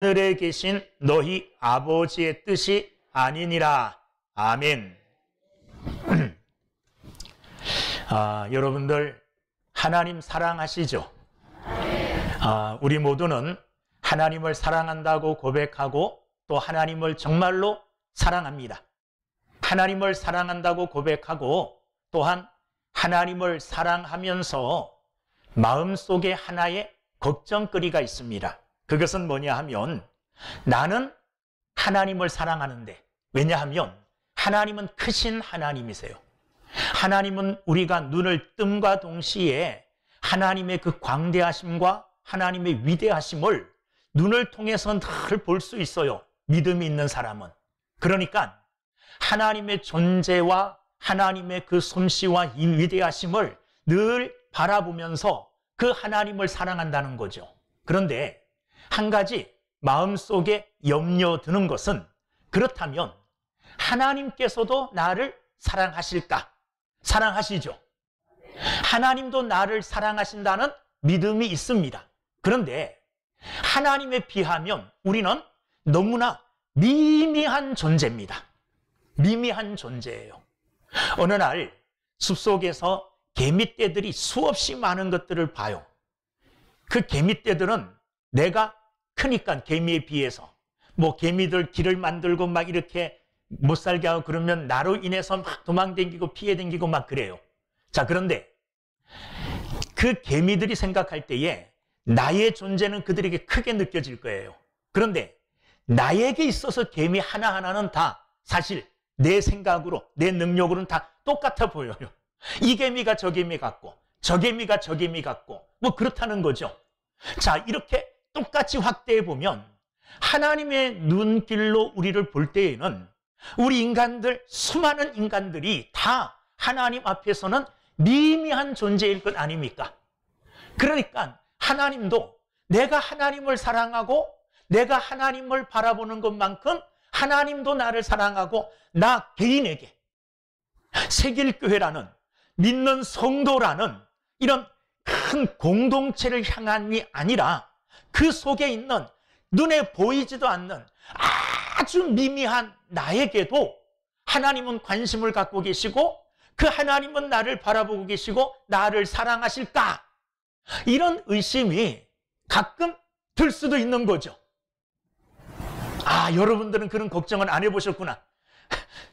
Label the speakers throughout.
Speaker 1: 하늘에 계신 너희 아버지의 뜻이 아니니라. 아멘. 여러분들 하나님 사랑하시죠? 우리 모두는 하나님을 사랑한다고 고백하고 또 하나님을 정말로 사랑합니다. 하나님을 사랑한다고 고백하고 또한 하나님을 사랑하면서 마음속에 하나의 걱정거리가 있습니다. 그것은 뭐냐 하면 나는 하나님을 사랑하는데, 왜냐하면 하나님은 크신 하나님이세요. 하나님은 우리가 눈을 뜸과 동시에 하나님의 그 광대하심과 하나님의 위대하심을 눈을 통해서 늘 볼 수 있어요. 믿음이 있는 사람은. 그러니까 하나님의 존재와 하나님의 그 솜씨와 이 위대하심을 늘 바라보면서 그 하나님을 사랑한다는 거죠. 그런데 한 가지 마음속에 염려드는 것은, 그렇다면 하나님께서도 나를 사랑하실까? 사랑하시죠? 하나님도 나를 사랑하신다는 믿음이 있습니다. 그런데 하나님에 비하면 우리는 너무나 미미한 존재입니다. 미미한 존재예요. 어느 날 숲속에서 개미떼들이 수없이 많은 것들을 봐요. 그 개미떼들은 내가 크니까 개미에 비해서 개미들 길을 만들고 막 이렇게 못 살게 하고 그러면 나로 인해서 막 도망다니고 피해 다니고 막 그래요. 자, 그런데 그 개미들이 생각할 때에 나의 존재는 그들에게 크게 느껴질 거예요. 그런데 나에게 있어서 개미 하나하나는 다 사실 내 생각으로, 내 능력으로는 다 똑같아 보여요. 이 개미가 저 개미 같고 저 개미가 저 개미 같고 그렇다는 거죠. 자, 이렇게 똑같이 확대해 보면 하나님의 눈길로 우리를 볼 때에는 우리 인간들, 수많은 인간들이 다 하나님 앞에서는 미미한 존재일 것 아닙니까? 그러니까 하나님도 내가 하나님을 사랑하고 내가 하나님을 바라보는 것만큼 하나님도 나를 사랑하고 나 개인에게 새길교회라는, 믿는 성도라는 이런 큰 공동체를 향한이 아니라 그 속에 있는 눈에 보이지도 않는 아주 미미한 나에게도 하나님은 관심을 갖고 계시고 그 하나님은 나를 바라보고 계시고 나를 사랑하실까? 이런 의심이 가끔 들 수도 있는 거죠. 여러분들은 그런 걱정은 안 해보셨구나.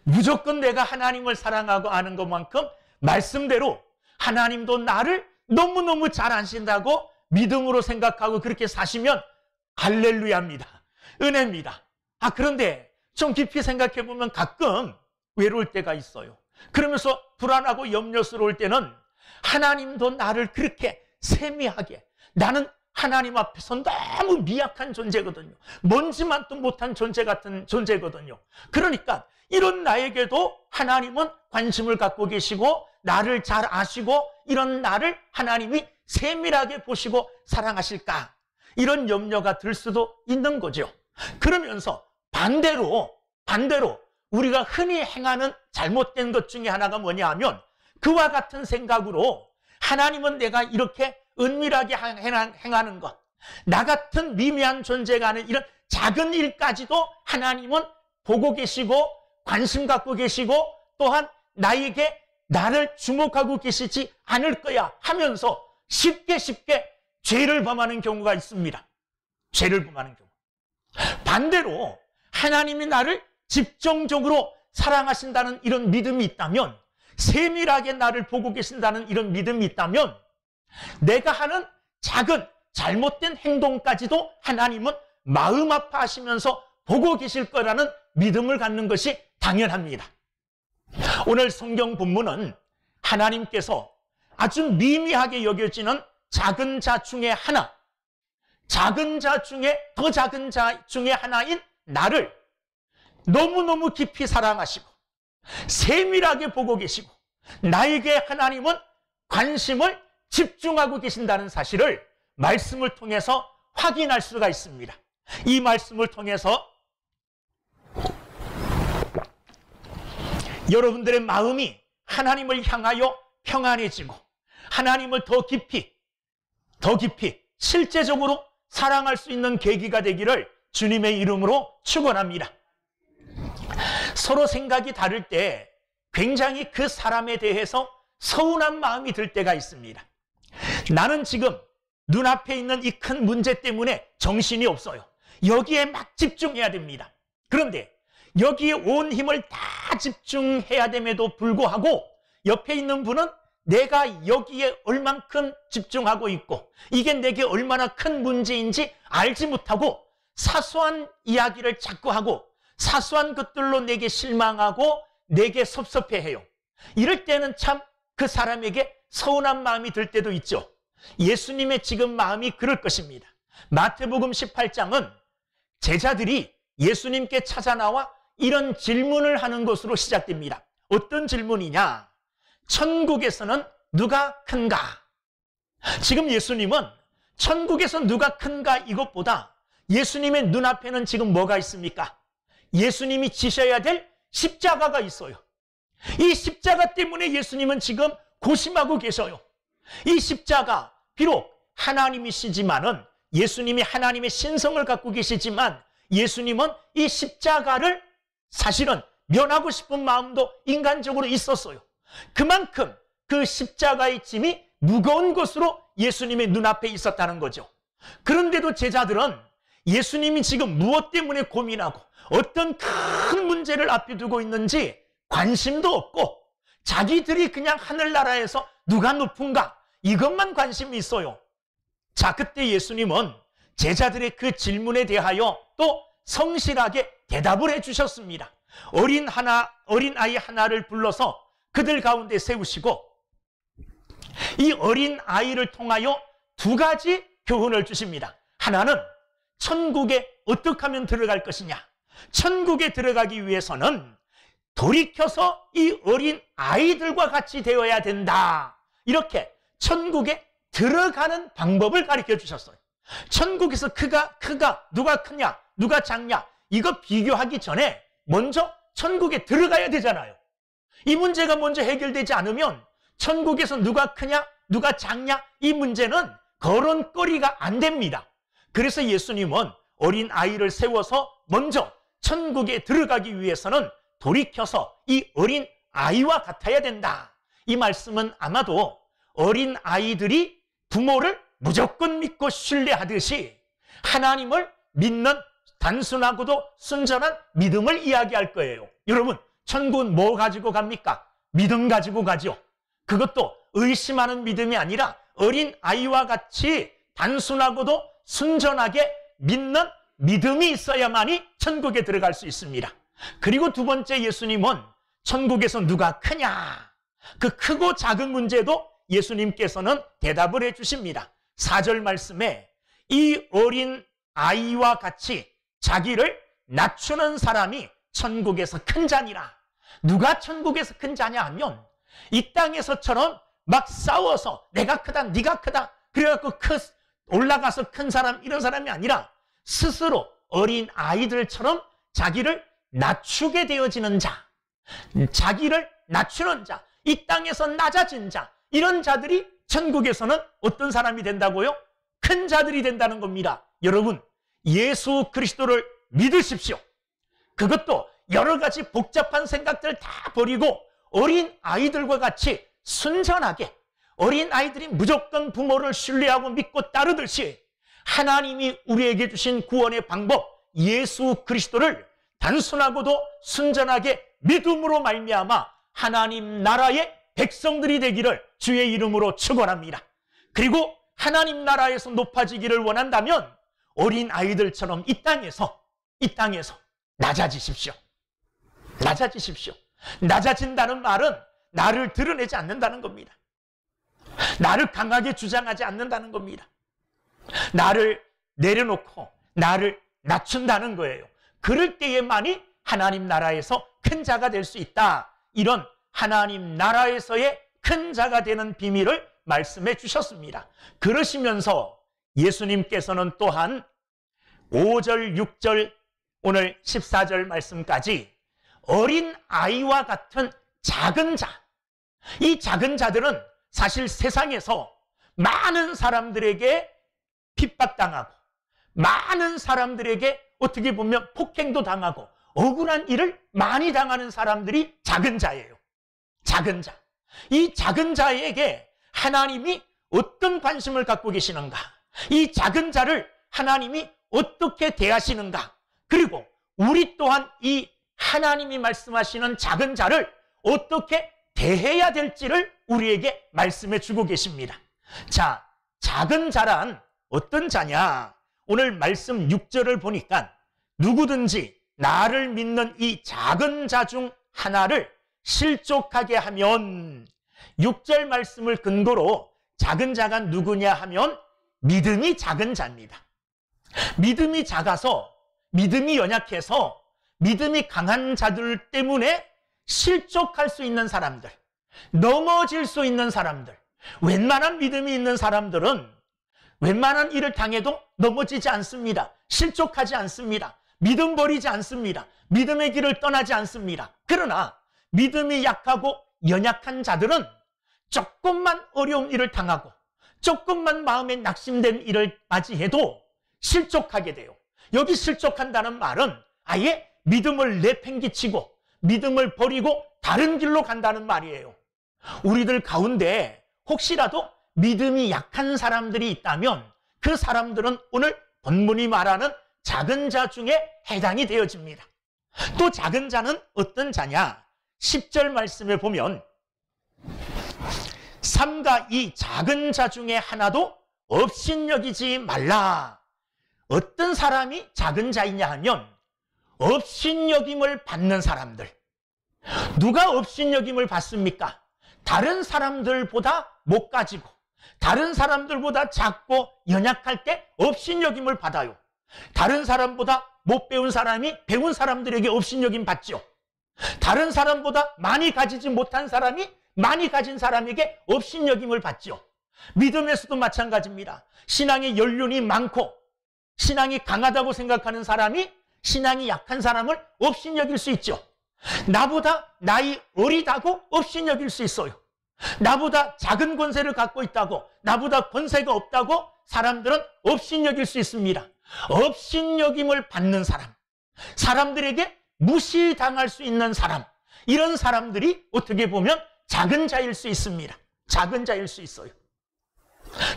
Speaker 1: 무조건 내가 하나님을 사랑하고 아는 것만큼 말씀대로 하나님도 나를 너무너무 잘 아신다고 믿음으로 생각하고 그렇게 사시면 할렐루야입니다. 은혜입니다. 그런데 좀 깊이 생각해 보면 가끔 외로울 때가 있어요. 그러면서 불안하고 염려스러울 때는 하나님도 나를 그렇게 세미하게, 나는 하나님 앞에서 너무 미약한 존재거든요. 먼지만도 못한 존재 같은 존재거든요. 그러니까 이런 나에게도 하나님은 관심을 갖고 계시고 나를 잘 아시고 이런 나를 하나님이 세밀하게 보시고 사랑하실까? 이런 염려가 들 수도 있는 거죠. 그러면서 반대로 우리가 흔히 행하는 잘못된 것 중에 하나가 뭐냐 하면 그와 같은 생각으로 하나님은 내가 이렇게 은밀하게 행하는 것, 나 같은 미미한 존재가 하는 이런 작은 일까지도 하나님은 보고 계시고 관심 갖고 계시고 또한 나를 주목하고 계시지 않을 거야 하면서 쉽게 죄를 범하는 경우가 있습니다. 죄를 범하는 경우. 반대로 하나님이 나를 집중적으로 사랑하신다는 이런 믿음이 있다면, 세밀하게 나를 보고 계신다는 이런 믿음이 있다면 내가 하는 작은 잘못된 행동까지도 하나님은 마음 아파하시면서 보고 계실 거라는 믿음을 갖는 것이 당연합니다. 오늘 성경 본문은 하나님께서 아주 미미하게 여겨지는 작은 자 중에 하나, 작은 자 중에 더 작은 자 중에 하나인 나를 너무너무 깊이 사랑하시고 세밀하게 보고 계시고 나에게 하나님은 관심을 집중하고 계신다는 사실을 말씀을 통해서 확인할 수가 있습니다. 이 말씀을 통해서 여러분들의 마음이 하나님을 향하여 평안해지고 하나님을 더 깊이 실제적으로 사랑할 수 있는 계기가 되기를 주님의 이름으로 축원합니다. 서로 생각이 다를 때 굉장히 그 사람에 대해서 서운한 마음이 들 때가 있습니다. 나는 지금 눈앞에 있는 이 큰 문제 때문에 정신이 없어요. 여기에 막 집중해야 됩니다. 그런데 여기에 온 힘을 다 집중해야 됨에도 불구하고 옆에 있는 분은 내가 여기에 얼만큼 집중하고 있고 이게 내게 얼마나 큰 문제인지 알지 못하고 사소한 이야기를 자꾸 하고 사소한 것들로 내게 실망하고 내게 섭섭해해요. 이럴 때는 참 그 사람에게 서운한 마음이 들 때도 있죠. 예수님의 지금 마음이 그럴 것입니다. 마태복음 18장은 제자들이 예수님께 찾아 나와 이런 질문을 하는 것으로 시작됩니다. 어떤 질문이냐? 천국에서는 누가 큰가? 지금 예수님은 천국에서 누가 큰가 이것보다 예수님의 눈앞에는 지금 뭐가 있습니까? 예수님이 지셔야 될 십자가가 있어요. 이 십자가 때문에 예수님은 지금 고심하고 계셔요. 이 십자가, 비록 하나님이시지만은 예수님이 하나님의 신성을 갖고 계시지만 예수님은 이 십자가를 사실은 면하고 싶은 마음도 인간적으로 있었어요. 그만큼 그 십자가의 짐이 무거운 것으로 예수님의 눈앞에 있었다는 거죠. 그런데도 제자들은 예수님이 지금 무엇 때문에 고민하고 어떤 큰 문제를 앞에 두고 있는지 관심도 없고 자기들이 그냥 하늘나라에서 누가 높은가 이것만 관심이 있어요. 자, 그때 예수님은 제자들의 그 질문에 대하여 또 성실하게 대답을 해주셨습니다. 어린아이 하나를 불러서 그들 가운데 세우시고 이 어린아이를 통하여 두 가지 교훈을 주십니다. 하나는 천국에 어떻게 하면 들어갈 것이냐. 천국에 들어가기 위해서는 돌이켜서 이 어린 아이들과 같이 되어야 된다. 이렇게 천국에 들어가는 방법을 가르쳐 주셨어요. 천국에서 크가 누가 크냐 누가 작냐 이거 비교하기 전에 먼저 천국에 들어가야 되잖아요. 이 문제가 먼저 해결되지 않으면 천국에서 누가 크냐 누가 작냐 이 문제는 거론거리가 안 됩니다. 그래서 예수님은 어린 아이를 세워서 먼저 천국에 들어가기 위해서는 돌이켜서 이 어린 아이와 같아야 된다. 이 말씀은 아마도 어린 아이들이 부모를 무조건 믿고 신뢰하듯이 하나님을 믿는 단순하고도 순전한 믿음을 이야기할 거예요. 여러분, 천국은 뭐 가지고 갑니까? 믿음 가지고 가죠. 그것도 의심하는 믿음이 아니라 어린 아이와 같이 단순하고도 순전하게 믿는 믿음이 있어야만이 천국에 들어갈 수 있습니다. 그리고 두 번째, 예수님은 천국에서 누가 크냐 그 크고 작은 문제도 예수님께서는 대답을 해 주십니다. 4절 말씀에 이 어린 아이와 같이 자기를 낮추는 사람이 천국에서 큰 자니라. 누가 천국에서 큰 자냐 하면 이 땅에서처럼 막 싸워서 내가 크다 네가 크다 그래갖고 올라가서 큰 사람 이런 사람이 아니라 스스로 어린 아이들처럼 자기를 낮추게 되어지는 자, 자기를 낮추는 자, 이 땅에서 낮아진 자, 이런 자들이 천국에서는 어떤 사람이 된다고요? 큰 자들이 된다는 겁니다. 여러분, 예수 그리스도를 믿으십시오. 그것도 여러 가지 복잡한 생각들 다 버리고 어린 아이들과 같이 순전하게, 어린 아이들이 무조건 부모를 신뢰하고 믿고 따르듯이 하나님이 우리에게 주신 구원의 방법 예수 그리스도를 단순하고도 순전하게 믿음으로 말미암아 하나님 나라의 백성들이 되기를 주의 이름으로 축원합니다. 그리고 하나님 나라에서 높아지기를 원한다면 어린 아이들처럼 이 땅에서 낮아지십시오. 낮아지십시오. 낮아진다는 말은 나를 드러내지 않는다는 겁니다. 나를 강하게 주장하지 않는다는 겁니다. 나를 내려놓고 나를 낮춘다는 거예요. 그럴 때에만이 하나님 나라에서 큰 자가 될 수 있다. 이런 하나님 나라에서의 큰 자가 되는 비밀을 말씀해 주셨습니다. 그러시면서 예수님께서는 또한 5절, 6절, 오늘 14절 말씀까지 어린 아이와 같은 작은 자, 이 작은 자들은 사실 세상에서 많은 사람들에게 핍박당하고 많은 사람들에게 어떻게 보면 폭행도 당하고 억울한 일을 많이 당하는 사람들이 작은 자예요. 작은 자. 이 작은 자에게 하나님이 어떤 관심을 갖고 계시는가? 이 작은 자를 하나님이 어떻게 대하시는가? 그리고 우리 또한 이 하나님이 말씀하시는 작은 자를 어떻게 대해야 될지를 우리에게 말씀해 주고 계십니다. 자, 작은 자란 어떤 자냐? 오늘 말씀 6절을 보니까 누구든지 나를 믿는 이 작은 자 중 하나를 실족하게 하면, 6절 말씀을 근거로 작은 자가 누구냐 하면 믿음이 작은 자입니다. 믿음이 작아서, 믿음이 연약해서, 믿음이 강한 자들 때문에 실족할 수 있는 사람들, 넘어질 수 있는 사람들, 웬만한 믿음이 있는 사람들은 웬만한 일을 당해도 넘어지지 않습니다. 실족하지 않습니다. 믿음 버리지 않습니다. 믿음의 길을 떠나지 않습니다. 그러나 믿음이 약하고 연약한 자들은 조금만 어려운 일을 당하고 조금만 마음에 낙심된 일을 맞이해도 실족하게 돼요. 여기 실족한다는 말은 아예 믿음을 내팽개치고 믿음을 버리고 다른 길로 간다는 말이에요. 우리들 가운데 혹시라도 믿음이 약한 사람들이 있다면 그 사람들은 오늘 본문이 말하는 작은 자 중에 해당이 되어집니다. 또 작은 자는 어떤 자냐? 10절 말씀에 보면 삼가 이 작은 자 중에 하나도 업신여기지 말라. 어떤 사람이 작은 자이냐 하면 업신여김을 받는 사람들. 누가 업신여김을 받습니까? 다른 사람들보다 못 가지고 다른 사람들보다 작고 연약할 때 업신여김을 받아요. 다른 사람보다 못 배운 사람이 배운 사람들에게 업신여김 받죠. 다른 사람보다 많이 가지지 못한 사람이 많이 가진 사람에게 업신여김을 받죠. 믿음에서도 마찬가지입니다. 신앙의 연륜이 많고 신앙이 강하다고 생각하는 사람이 신앙이 약한 사람을 업신여길 수 있죠. 나보다 나이 어리다고 업신여길 수 있어요. 나보다 작은 권세를 갖고 있다고, 나보다 권세가 없다고 사람들은 업신여길 수 있습니다. 업신여김을 받는 사람, 사람들에게 무시당할 수 있는 사람, 이런 사람들이 어떻게 보면 작은 자일 수 있습니다. 작은 자일 수 있어요.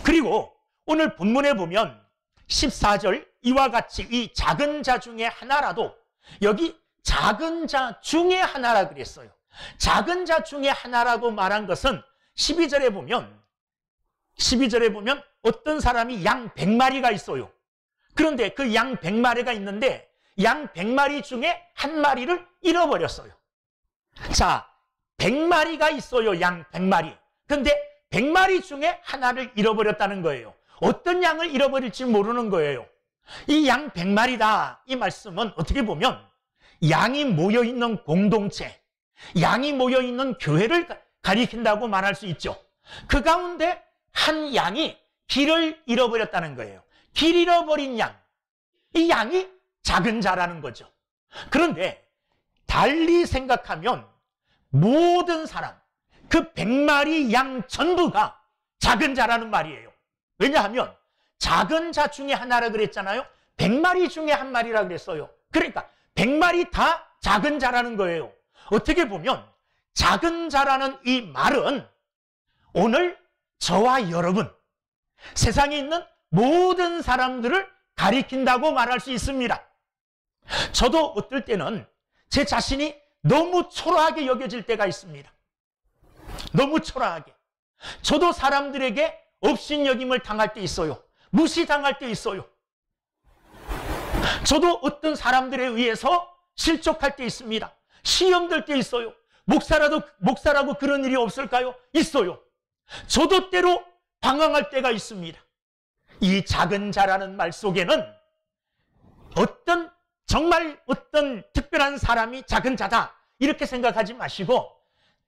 Speaker 1: 그리고 오늘 본문에 보면 14절 이와 같이 이 작은 자 중에 하나라도, 여기 작은 자 중에 하나라 그랬어요. 작은 자 중에 하나라고 말한 것은 12절에 보면 어떤 사람이 양 100마리가 있어요. 그런데 그 양 100마리가 있는데 양 100마리 중에 한 마리를 잃어버렸어요. 자, 100마리가 있어요. 양 100마리. 근데 100마리 중에 하나를 잃어버렸다는 거예요. 어떤 양을 잃어버릴지 모르는 거예요. 이 양 100마리다. 이 말씀은 어떻게 보면 양이 모여있는 공동체, 양이 모여있는 교회를 가리킨다고 말할 수 있죠. 그 가운데 한 양이 길을 잃어버렸다는 거예요. 길 잃어버린 양, 이 양이 작은 자라는 거죠. 그런데 달리 생각하면 모든 사람, 그 100마리 양 전부가 작은 자라는 말이에요. 왜냐하면 작은 자 중에 하나라 그랬잖아요. 100마리 중에 한 마리라 그랬어요. 그러니까 100마리 다 작은 자라는 거예요. 어떻게 보면 작은 자라는 이 말은 오늘 저와 여러분, 세상에 있는 모든 사람들을 가리킨다고 말할 수 있습니다. 저도 어떨 때는 제 자신이 너무 초라하게 여겨질 때가 있습니다. 너무 초라하게. 저도 사람들에게 업신여김을 당할 때 있어요. 무시당할 때 있어요. 저도 어떤 사람들에 의해서 실족할 때 있습니다. 시험될 때 있어요. 목사라고 그런 일이 없을까요? 있어요. 저도 때로 방황할 때가 있습니다. 이 작은 자라는 말 속에는 정말 어떤 특별한 사람이 작은 자다 이렇게 생각하지 마시고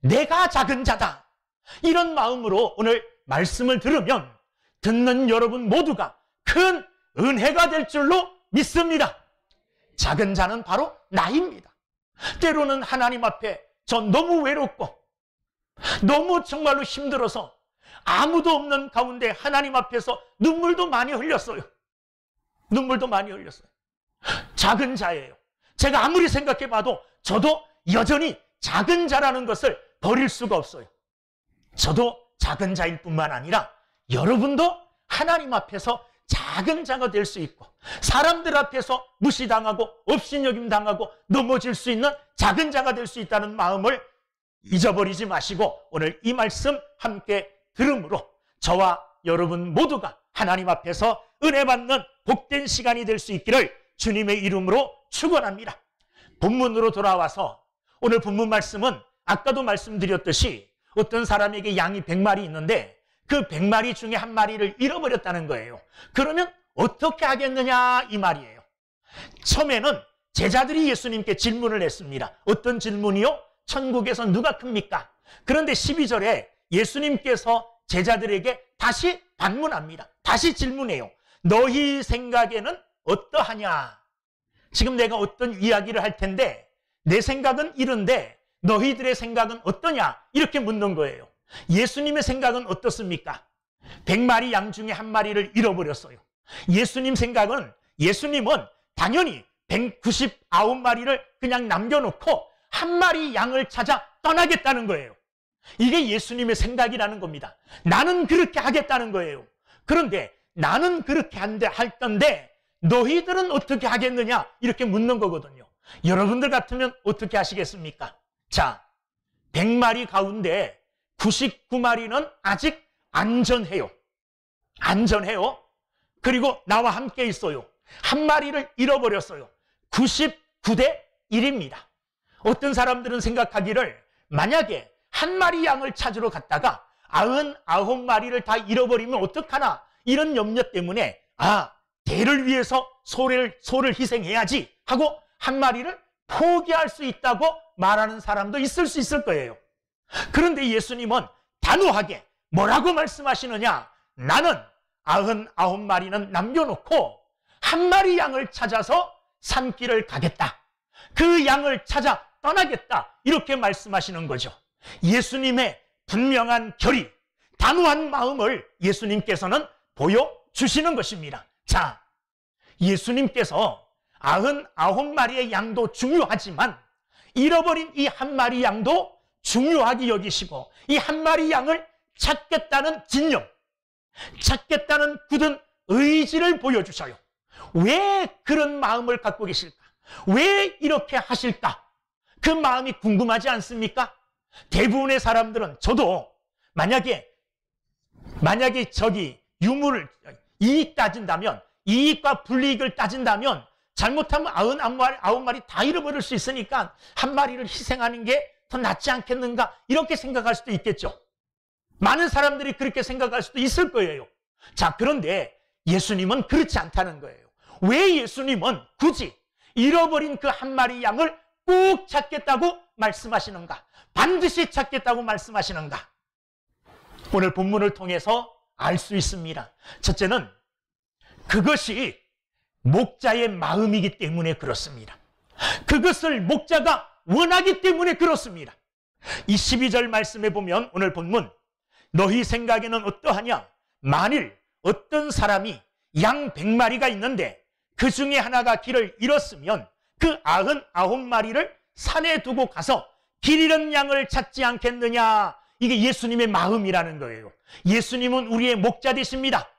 Speaker 1: 내가 작은 자다 이런 마음으로 오늘 말씀을 들으면 듣는 여러분 모두가 큰 은혜가 될 줄로 믿습니다. 작은 자는 바로 나입니다. 때로는 하나님 앞에 전 너무 외롭고 너무 정말로 힘들어서 아무도 없는 가운데 하나님 앞에서 눈물도 많이 흘렸어요. 눈물도 많이 흘렸어요. 작은 자예요. 제가 아무리 생각해봐도 저도 여전히 작은 자라는 것을 버릴 수가 없어요. 저도 작은 자일 뿐만 아니라 여러분도 하나님 앞에서 작은 자가 될 수 있고 사람들 앞에서 무시당하고 업신여김 당하고 넘어질 수 있는 작은 자가 될 수 있다는 마음을 잊어버리지 마시고 오늘 이 말씀 함께 들음으로 저와 여러분 모두가 하나님 앞에서 은혜 받는 복된 시간이 될 수 있기를 주님의 이름으로 축원합니다. 본문으로 돌아와서 오늘 본문 말씀은 아까도 말씀드렸듯이 어떤 사람에게 양이 100마리 있는데 그 100마리 중에 한 마리를 잃어버렸다는 거예요. 그러면 어떻게 하겠느냐 이 말이에요. 처음에는 제자들이 예수님께 질문을 했습니다. 어떤 질문이요? 천국에서 누가 큽니까? 그런데 12절에 예수님께서 제자들에게 다시 반문합니다. 다시 질문해요. 너희 생각에는 어떠하냐? 지금 내가 어떤 이야기를 할 텐데 내 생각은 이런데 너희들의 생각은 어떠냐? 이렇게 묻는 거예요. 예수님의 생각은 어떻습니까? 100마리 양 중에 한 마리를 잃어버렸어요. 예수님은 당연히 199마리를 그냥 남겨놓고 한 마리 양을 찾아 떠나겠다는 거예요. 이게 예수님의 생각이라는 겁니다. 나는 그렇게 하겠다는 거예요. 그런데 나는 그렇게 할 건데 너희들은 어떻게 하겠느냐? 이렇게 묻는 거거든요. 여러분들 같으면 어떻게 하시겠습니까? 자, 100마리 가운데 99마리는 아직 안전해요. 그리고 나와 함께 있어요. 한 마리를 잃어버렸어요. 99대 1입니다. 어떤 사람들은 생각하기를 만약에 한 마리 양을 찾으러 갔다가 99마리를 다 잃어버리면 어떡하나 이런 염려 때문에 대를 위해서 소를 희생해야지 하고 한 마리를 포기할 수 있다고 말하는 사람도 있을 수 있을 거예요. 그런데 예수님은 단호하게 뭐라고 말씀하시느냐? 나는 99마리는 남겨놓고 한 마리 양을 찾아서 산길을 가겠다. 그 양을 찾아 떠나겠다. 이렇게 말씀하시는 거죠. 예수님의 분명한 결의, 단호한 마음을 예수님께서는 보여주시는 것입니다. 자, 예수님께서 99마리의 양도 중요하지만 잃어버린 이 한 마리 양도 중요하게 여기시고 이 한 마리 양을 찾겠다는 진영, 찾겠다는 굳은 의지를 보여주셔요. 왜 그런 마음을 갖고 계실까? 왜 이렇게 하실까? 그 마음이 궁금하지 않습니까? 대부분의 사람들은 저도 만약에 이익 따진다면 이익과 불이익을 따진다면 잘못하면 99마리 다 잃어버릴 수 있으니까 한 마리를 희생하는 게 더 낫지 않겠는가 이렇게 생각할 수도 있겠죠. 많은 사람들이 그렇게 생각할 수도 있을 거예요. 자, 그런데 예수님은 그렇지 않다는 거예요. 왜 예수님은 굳이 잃어버린 그 한 마리 양을 꼭 찾겠다고 말씀하시는가? 반드시 찾겠다고 말씀하시는가? 오늘 본문을 통해서 알 수 있습니다. 첫째는 그것이 목자의 마음이기 때문에 그렇습니다. 그것을 목자가 원하기 때문에 그렇습니다. 이 12절 말씀에 보면 오늘 본문 너희 생각에는 어떠하냐? 만일 어떤 사람이 양 100마리가 있는데 그 중에 하나가 길을 잃었으면 그 99마리를 산에 두고 가서 길 잃은 양을 찾지 않겠느냐? 이게 예수님의 마음이라는 거예요. 예수님은 우리의 목자 되십니다.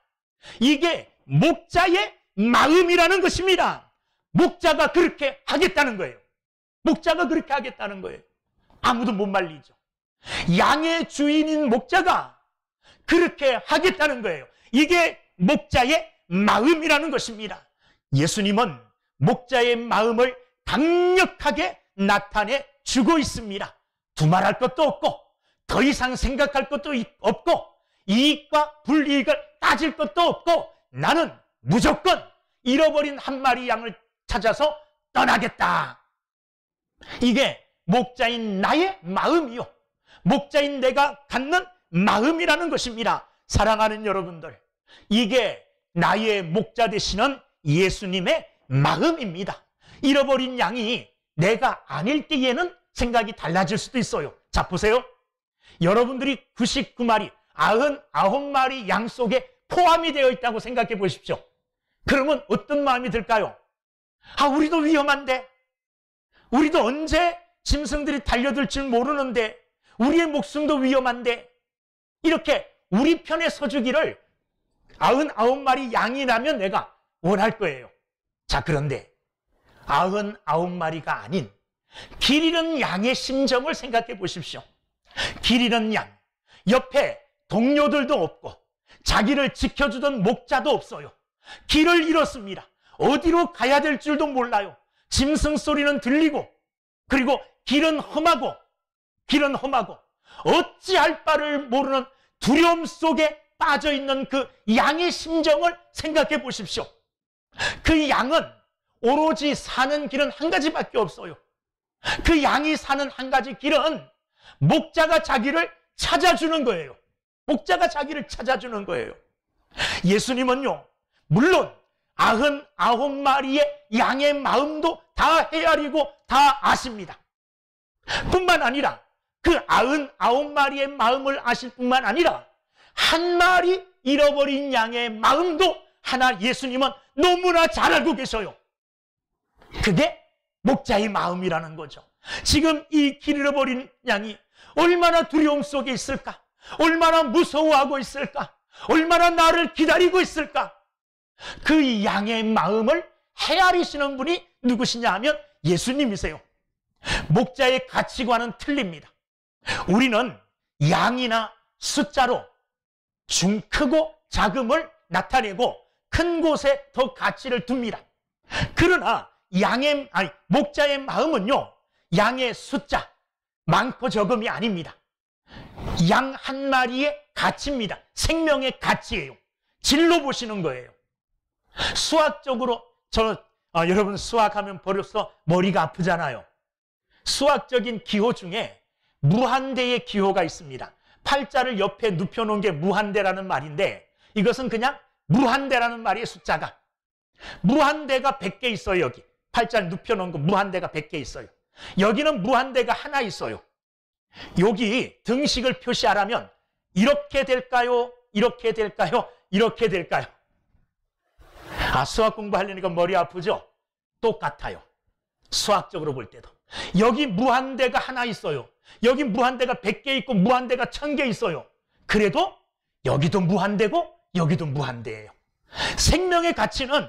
Speaker 1: 이게 목자의 마음이라는 것입니다. 목자가 그렇게 하겠다는 거예요. 목자가 그렇게 하겠다는 거예요. 아무도 못 말리죠. 양의 주인인 목자가 그렇게 하겠다는 거예요. 이게 목자의 마음이라는 것입니다. 예수님은 목자의 마음을 강력하게 나타내 주고 있습니다. 두말할 것도 없고 더 이상 생각할 것도 없고 이익과 불이익을 따질 것도 없고 나는 무조건 잃어버린 한 마리 양을 찾아서 떠나겠다. 이게 목자인 나의 마음이요. 목자인 내가 갖는 마음이라는 것입니다. 사랑하는 여러분들, 이게 나의 목자 되시는 예수님의 마음입니다. 잃어버린 양이 내가 아닐 때에는 생각이 달라질 수도 있어요. 자, 보세요. 여러분들이 99마리, 99마리 양 속에 포함이 되어 있다고 생각해 보십시오. 그러면 어떤 마음이 들까요? 아, 우리도 위험한데, 우리도 언제 짐승들이 달려들 줄 모르는데, 우리의 목숨도 위험한데, 이렇게 우리 편에 서주기를 99마리 양이라면 내가 원할 거예요. 자, 그런데 99마리가 아닌 길 잃은 양의 심정을 생각해 보십시오. 길 잃은 양, 옆에 동료들도 없고 자기를 지켜주던 목자도 없어요. 길을 잃었습니다. 어디로 가야 될 줄도 몰라요. 짐승 소리는 들리고, 그리고 길은 험하고 어찌할 바를 모르는 두려움 속에 빠져있는 그 양의 심정을 생각해 보십시오. 그 양은 오로지 사는 길은 한 가지밖에 없어요. 그 양이 사는 한 가지 길은 목자가 자기를 찾아주는 거예요. 목자가 자기를 찾아주는 거예요. 예수님은요, 물론 99마리의 양의 마음도 다 헤아리고 다 아십니다. 뿐만 아니라 그 99마리의 마음을 아실 뿐만 아니라 한 마리 잃어버린 양의 마음도 하나 예수님은 너무나 잘 알고 계셔요. 그게 목자의 마음이라는 거죠. 지금 이 길 잃어버린 양이 얼마나 두려움 속에 있을까? 얼마나 무서워하고 있을까? 얼마나 나를 기다리고 있을까? 그 양의 마음을 헤아리시는 분이 누구시냐 하면 예수님이세요. 목자의 가치관은 틀립니다. 우리는 양이나 숫자로 크고 작음을 나타내고 큰 곳에 더 가치를 둡니다. 그러나 목자의 마음은요, 양의 숫자, 많고 적음이 아닙니다. 양 한 마리의 가치입니다. 생명의 가치예요. 질로 보시는 거예요. 수학적으로 여러분 수학하면 벌써 머리가 아프잖아요. 수학적인 기호 중에 무한대의 기호가 있습니다. 팔자를 옆에 눕혀놓은 게 무한대라는 말인데, 이것은 그냥 무한대라는 말이에요. 숫자가 무한대가 100개 있어요. 여기 팔자를 눕혀놓은 거 무한대가 100개 있어요. 여기는 무한대가 하나 있어요. 여기 등식을 표시하라면 이렇게 될까요? 이렇게 될까요? 이렇게 될까요? 아, 수학 공부하려니까 머리 아프죠? 똑같아요. 수학적으로 볼 때도 여기 무한대가 하나 있어요. 여기 무한대가 100개 있고 무한대가 1000개 있어요. 그래도 여기도 무한대고 여기도 무한대예요. 생명의 가치는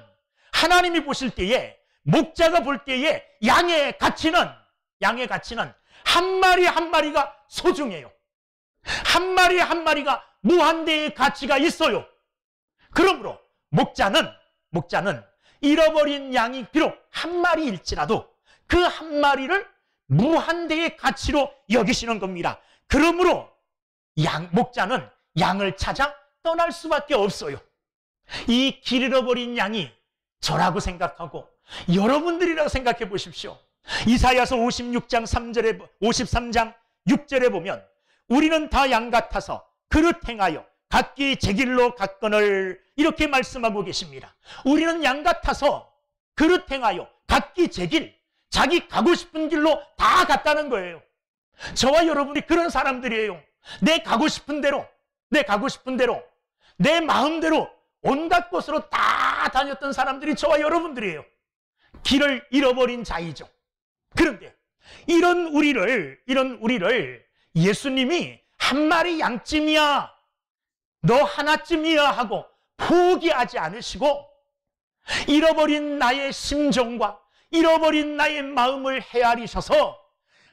Speaker 1: 하나님이 보실 때에, 목자가 볼 때에 양의 가치는 한 마리 한 마리가 소중해요. 한 마리 한 마리가 무한대의 가치가 있어요. 그러므로 목자는 잃어버린 양이 비록 한 마리일지라도 그 한 마리를 무한대의 가치로 여기시는 겁니다. 그러므로 목자는 양을 찾아 떠날 수밖에 없어요. 이 길 잃어버린 양이 저라고 생각하고 여러분들이라고 생각해 보십시오. 이사야서 56장 3절에 53장 6절에 보면 우리는 다 양 같아서 그릇 행하여 각기 제 길로 갔거늘, 이렇게 말씀하고 계십니다. 우리는 양 같아서 그릇 행하여 각기 제 길, 자기 가고 싶은 길로 다 갔다는 거예요. 저와 여러분이 그런 사람들이에요. 내 가고 싶은 대로, 내 마음대로 온갖 곳으로 다 다녔던 사람들이 저와 여러분들이에요. 길을 잃어버린 자이죠. 그런데 이런 우리를 예수님이 한 마리 양쯤이야, 너 하나쯤이야 하고 포기하지 않으시고, 잃어버린 나의 심정과 잃어버린 나의 마음을 헤아리셔서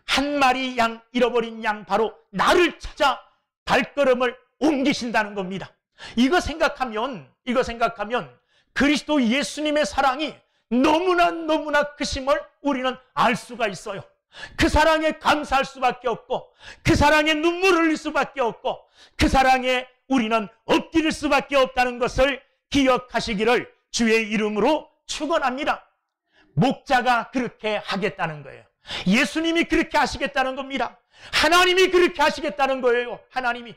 Speaker 1: 한 마리 양, 잃어버린 양, 바로 나를 찾아 발걸음을 옮기신다는 겁니다. 이거 생각하면 그리스도 예수님의 사랑이 너무나 크심을 우리는 알 수가 있어요. 그 사랑에 감사할 수밖에 없고, 그 사랑에 눈물을 흘릴 수밖에 없고, 그 사랑에 우리는 엎드릴 수밖에 없다는 것을 기억하시기를 주의 이름으로 축원합니다. 목자가 그렇게 하겠다는 거예요. 예수님이 그렇게 하시겠다는 겁니다. 하나님이 그렇게 하시겠다는 거예요. 하나님이.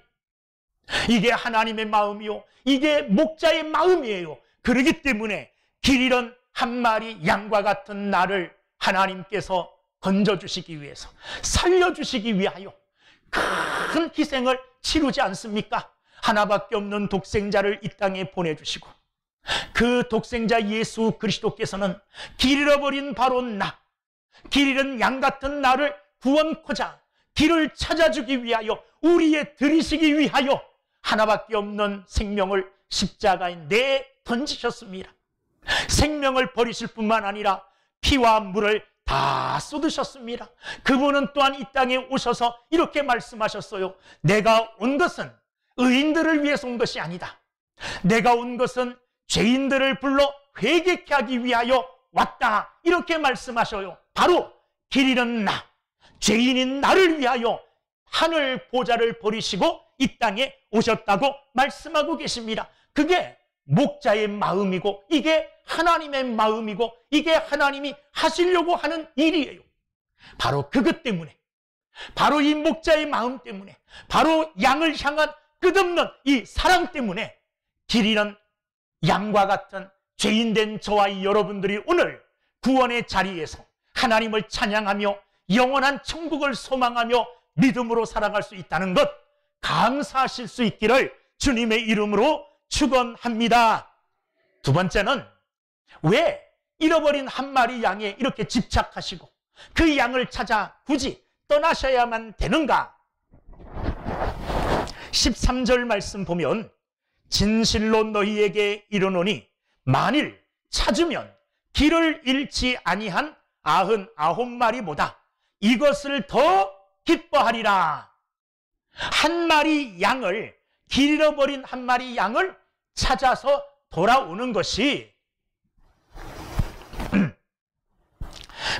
Speaker 1: 이게 하나님의 마음이요, 이게 목자의 마음이에요. 그러기 때문에 길 잃은 한 마리 양과 같은 나를 하나님께서 건져주시기 위해서, 살려주시기 위하여 큰 희생을 치르지 않습니까? 하나밖에 없는 독생자를 이 땅에 보내주시고, 그 독생자 예수 그리스도께서는 길 잃어버린 바로 나, 길 잃은 양 같은 나를 구원코자 길을 찾아주기 위하여, 우리의 들이시기 위하여 하나밖에 없는 생명을 십자가에 내 던지셨습니다. 생명을 버리실 뿐만 아니라 피와 물을 다 쏟으셨습니다. 그분은 또한 이 땅에 오셔서 이렇게 말씀하셨어요. 내가 온 것은 의인들을 위해서 온 것이 아니다. 내가 온 것은 죄인들을 불러 회개케 하기 위하여 왔다. 이렇게 말씀하셔요. 바로 길 잃은 나, 죄인인 나를 위하여 하늘 보좌를 버리시고 이 땅에 오셨다고 말씀하고 계십니다. 그게 목자의 마음이고, 이게 하나님의 마음이고, 이게 하나님이 하시려고 하는 일이에요. 바로 그것 때문에, 바로 이 목자의 마음 때문에, 바로 양을 향한 끝없는 이 사랑 때문에 길 잃은 양과 같은 죄인된 저와 여러분들이 오늘 구원의 자리에서 하나님을 찬양하며 영원한 천국을 소망하며 믿음으로 살아갈 수 있다는 것, 감사하실 수 있기를 주님의 이름으로 축원합니다. 두 번째는, 왜 잃어버린 한 마리 양에 이렇게 집착하시고 그 양을 찾아 굳이 떠나셔야만 되는가? 13절 말씀 보면, 진실로 너희에게 이르노니 만일 찾으면 길을 잃지 아니한 99마리보다 이것을 더 기뻐하리라. 한 마리 양을, 길 잃어버린 한 마리 양을 찾아서 돌아오는 것이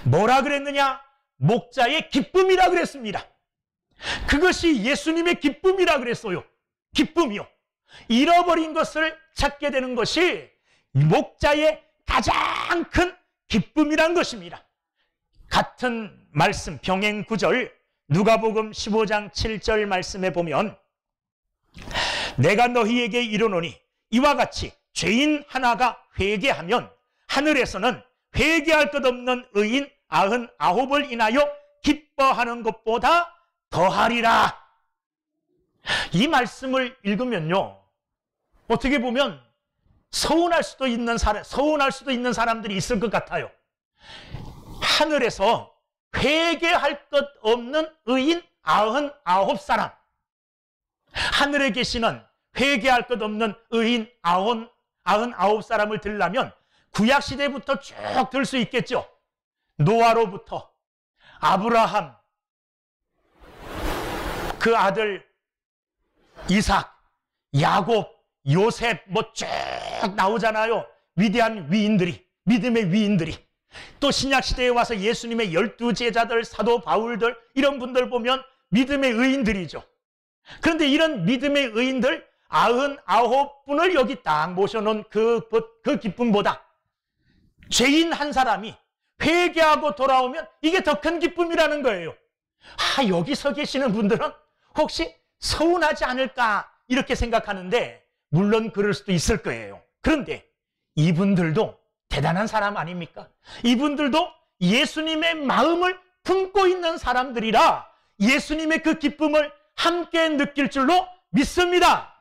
Speaker 1: 뭐라 그랬느냐? 목자의 기쁨이라 그랬습니다. 그것이 예수님의 기쁨이라 그랬어요. 기쁨이요. 잃어버린 것을 찾게 되는 것이 목자의 가장 큰 기쁨이란 것입니다. 같은 말씀, 병행 9절 누가복음 15장 7절 말씀에 보면, 내가 너희에게 이르노니 이와 같이 죄인 하나가 회개하면 하늘에서는 회개할 것 없는 의인 99을 인하여 기뻐하는 것보다 더하리라. 이 말씀을 읽으면요, 어떻게 보면 서운할 수도 있는 사람들이 있을 것 같아요. 하늘에서 회개할 것 없는 의인 99사람, 하늘에 계시는 회개할 것 없는 의인 99사람을 들려면 구약시대부터 쭉 들 수 있겠죠. 노아로부터 아브라함, 그 아들 이삭, 야곱, 요셉 쭉 나오잖아요. 위대한 위인들이, 믿음의 위인들이. 또 신약시대에 와서 예수님의 12제자들, 사도 바울들, 이런 분들 보면 믿음의 의인들이죠. 그런데 이런 믿음의 의인들 99분을 여기 딱 모셔놓은 그 기쁨보다 죄인 한 사람이 회개하고 돌아오면 이게 더 큰 기쁨이라는 거예요. 여기서 계시는 분들은 혹시 서운하지 않을까 이렇게 생각하는데, 물론 그럴 수도 있을 거예요. 그런데 이분들도 대단한 사람 아닙니까? 이분들도 예수님의 마음을 품고 있는 사람들이라 예수님의 그 기쁨을 함께 느낄 줄로 믿습니다.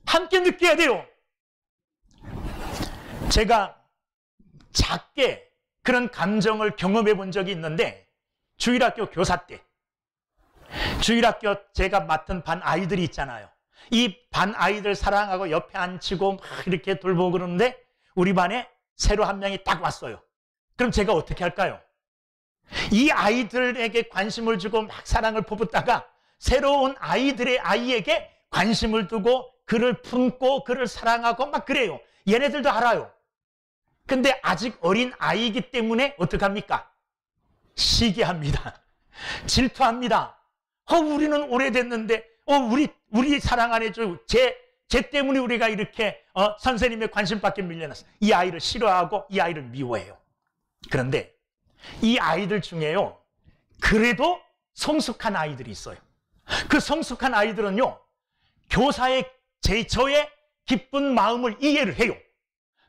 Speaker 1: 함께 느껴야 돼요. 제가 작게 그런 감정을 경험해 본 적이 있는데, 주일학교 교사 때, 주일학교 제가 맡은 반 아이들이 있잖아요. 이 반 아이들 사랑하고 옆에 앉히고 막 이렇게 돌보고 그러는데 우리 반에 새로 한 명이 딱 왔어요. 그럼 제가 어떻게 할까요? 이 아이들에게 관심을 주고 막 사랑을 퍼붓다가 새로운 아이에게 관심을 두고 그를 품고 그를 사랑하고 막 그래요. 얘네들도 알아요. 근데 아직 어린 아이이기 때문에 어떡합니까? 시기합니다. 질투합니다. 우리는 오래됐는데 우리 사랑 안 해줘. 쟤 때문에 우리가 이렇게 선생님의 관심밖에 밀려났어. 이 아이를 싫어하고 이 아이를 미워해요. 그런데 이 아이들 중에요, 그래도 성숙한 아이들이 있어요. 그 성숙한 아이들은요, 교사의 저의 기쁜 마음을 이해를 해요.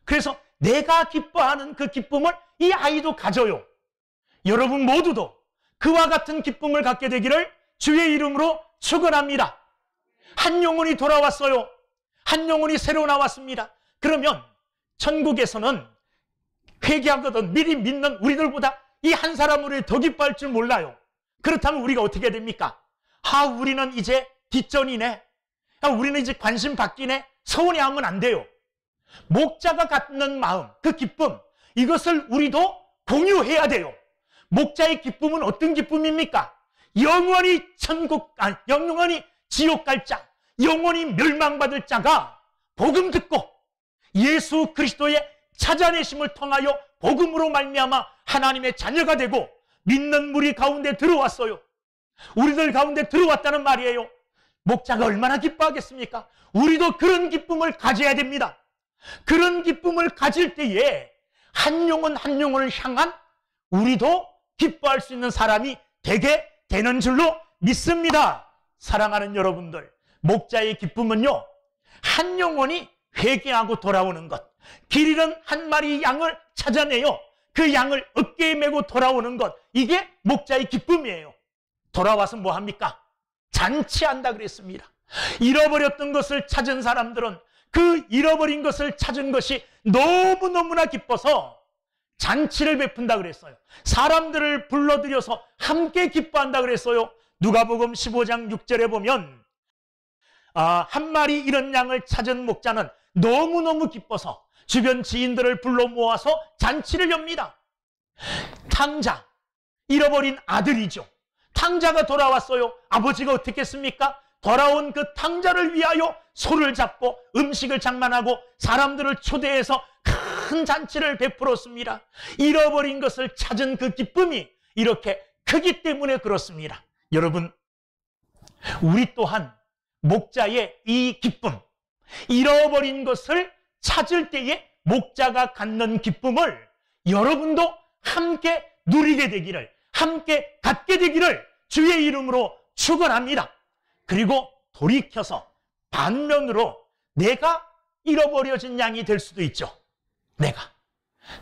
Speaker 1: 그래서 내가 기뻐하는 그 기쁨을 이 아이도 가져요. 여러분 모두도 그와 같은 기쁨을 갖게 되기를 주의 이름으로 축원합니다. 한 영혼이 돌아왔어요. 한 영혼이 새로 나왔습니다. 그러면 천국에서는 회개하거든 미리 믿는 우리들보다 이 한 사람으로 더 기뻐할 줄 몰라요. 그렇다면 우리가 어떻게 됩니까? 우리는 이제 뒷전이네. 우리는 이제 관심 받기네. 서운해하면 안 돼요. 목자가 갖는 마음, 그 기쁨, 이것을 우리도 공유해야 돼요. 목자의 기쁨은 어떤 기쁨입니까? 영원히 영원히 지옥 갈 자, 영원히 멸망받을 자가 복음 듣고 예수 그리스도의 찾아내심을 통하여 복음으로 말미암아 하나님의 자녀가 되고 믿는 무리 가운데 들어왔어요. 우리들 가운데 들어왔다는 말이에요. 목자가 얼마나 기뻐하겠습니까? 우리도 그런 기쁨을 가져야 됩니다. 그런 기쁨을 가질 때에 한 영혼 한 영혼을 향한 우리도 기뻐할 수 있는 사람이 되게 되는 줄로 믿습니다. 사랑하는 여러분들, 목자의 기쁨은요, 한 영혼이 회개하고 돌아오는 것, 길 잃은 한 마리 양을 찾아내요 그 양을 어깨에 메고 돌아오는 것, 이게 목자의 기쁨이에요. 돌아와서 뭐 합니까? 잔치한다 그랬습니다. 잃어버렸던 것을 찾은 사람들은 그 잃어버린 것을 찾은 것이 너무너무나 기뻐서 잔치를 베푼다 그랬어요. 사람들을 불러들여서 함께 기뻐한다 그랬어요. 누가복음 15장 6절에 보면 한 마리 잃은 양을 찾은 목자는 너무너무 기뻐서 주변 지인들을 불러 모아서 잔치를 엽니다. 탕자, 잃어버린 아들이죠. 탕자가 돌아왔어요. 아버지가 어떻게 했습니까? 돌아온 그 탕자를 위하여 소를 잡고 음식을 장만하고 사람들을 초대해서 큰 잔치를 베풀었습니다. 잃어버린 것을 찾은 그 기쁨이 이렇게 크기 때문에 그렇습니다. 여러분, 우리 또한 목자의 이 기쁨, 잃어버린 것을 찾을 때에 목자가 갖는 기쁨을 여러분도 함께 누리게 되기를, 함께 갖게 되기를 주의 이름으로 축원합니다. 그리고 돌이켜서 반면으로 내가 잃어버려진 양이 될 수도 있죠.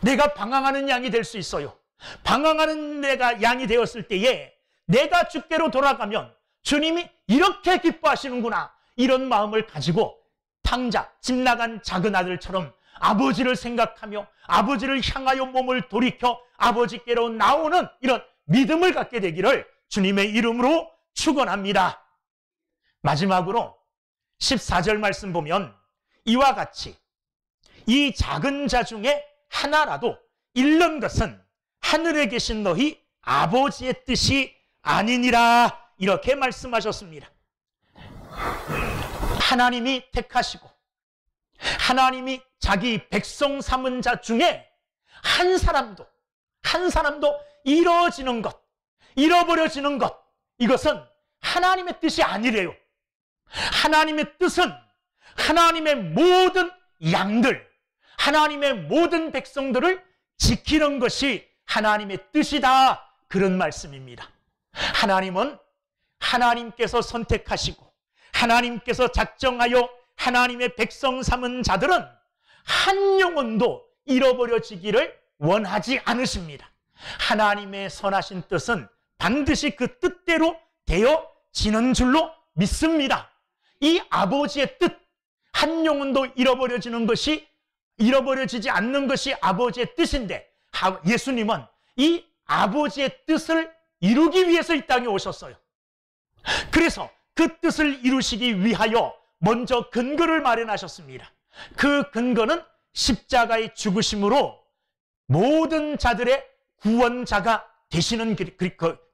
Speaker 1: 내가 방황하는 양이 될 수 있어요. 방황하는 내가 양이 되었을 때에 내가 주께로 돌아가면 주님이 이렇게 기뻐하시는구나, 이런 마음을 가지고 탕자, 집 나간 작은 아들처럼 아버지를 생각하며 아버지를 향하여 몸을 돌이켜 아버지께로 나오는 이런 믿음을 갖게 되기를 주님의 이름으로 축원합니다. 마지막으로 14절 말씀 보면 이와 같이 이 작은 자 중에 하나라도 잃는 것은 하늘에 계신 너희 아버지의 뜻이 아니니라, 이렇게 말씀하셨습니다. 하나님이 택하시고 하나님이 자기 백성 삼은 자 중에 한 사람도 잃어지는 것, 잃어버려지는 것, 이것은 하나님의 뜻이 아니래요. 하나님의 뜻은 하나님의 모든 양들, 하나님의 모든 백성들을 지키는 것이 하나님의 뜻이다, 그런 말씀입니다. 하나님은 하나님께서 선택하시고 하나님께서 작정하여 하나님의 백성 삼은 자들은 한 영혼도 잃어버려지기를 원하지 않으십니다. 하나님의 선하신 뜻은 반드시 그 뜻대로 되어지는 줄로 믿습니다. 이 아버지의 뜻, 한 영혼도 잃어버려지지 않는 것이 아버지의 뜻인데, 예수님은 이 아버지의 뜻을 이루기 위해서 이 땅에 오셨어요. 그래서 그 뜻을 이루시기 위하여 먼저 근거를 마련하셨습니다. 그 근거는 십자가의 죽으심으로 모든 자들의 구원자가 되시는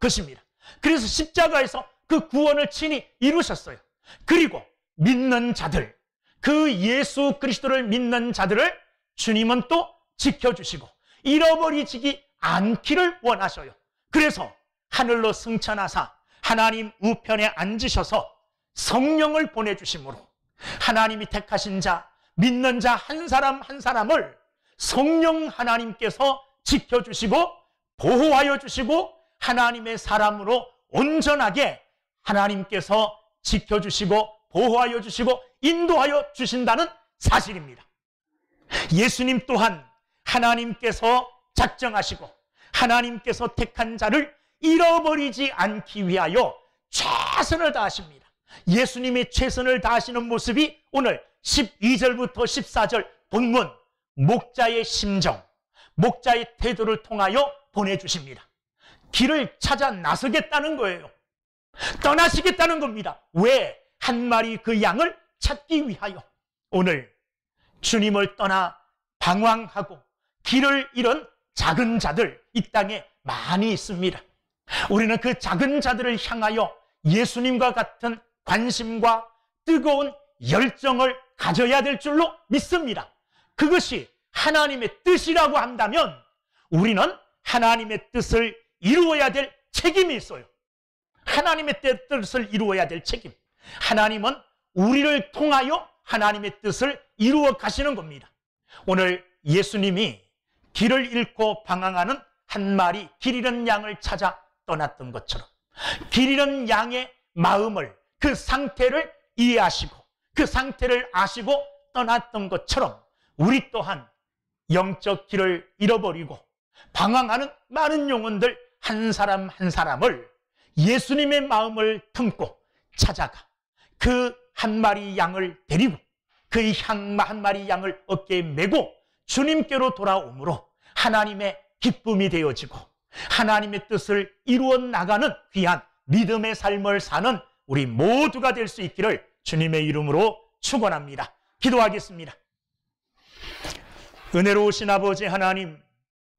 Speaker 1: 것입니다. 그래서 십자가에서 그 구원을 친히 이루셨어요. 그리고 믿는 자들, 그 예수 그리스도를 믿는 자들을 주님은 또 지켜주시고 잃어버리지 않기를 원하셔요. 그래서 하늘로 승천하사 하나님 우편에 앉으셔서 성령을 보내주심으로 하나님이 택하신 자, 믿는 자 한 사람 한 사람을 성령 하나님께서 지켜주시고 보호하여 주시고 하나님의 사람으로 온전하게 하나님께서 지켜주시고 보호하여 주시고 인도하여 주신다는 사실입니다. 예수님 또한 하나님께서 작정하시고 하나님께서 택한 자를 잃어버리지 않기 위하여 최선을 다하십니다. 예수님이 최선을 다하시는 모습이 오늘 12절부터 14절 본문 목자의 심정, 목자의 태도를 통하여 보내주십니다. 길을 찾아 나서겠다는 거예요. 떠나시겠다는 겁니다. 왜? 한 마리 그 양을 찾기 위하여. 오늘 주님을 떠나 방황하고 길을 잃은 작은 자들 이 땅에 많이 있습니다. 우리는 그 작은 자들을 향하여 예수님과 같은 관심과 뜨거운 열정을 가져야 될 줄로 믿습니다. 그것이 하나님의 뜻이라고 한다면 우리는 하나님의 뜻을 이루어야 될 책임이 있어요. 하나님의 뜻을 이루어야 될 책임. 하나님은 우리를 통하여 하나님의 뜻을 이루어 가시는 겁니다. 오늘 예수님이 길을 잃고 방황하는 한 마리 길 잃은 양을 찾아 떠났던 것처럼 길 잃은 양의 마음을, 그 상태를 이해하시고 그 상태를 아시고 떠났던 것처럼 우리 또한 영적 길을 잃어버리고 방황하는 많은 영혼들 한 사람 한 사람을 예수님의 마음을 품고 찾아가 그 한 마리 양을 데리고 그 한 마리 양을 어깨에 메고 주님께로 돌아오므로 하나님의 기쁨이 되어지고 하나님의 뜻을 이루어 나가는 귀한 믿음의 삶을 사는 우리 모두가 될 수 있기를 주님의 이름으로 축원합니다. 기도하겠습니다. 은혜로우신 아버지 하나님,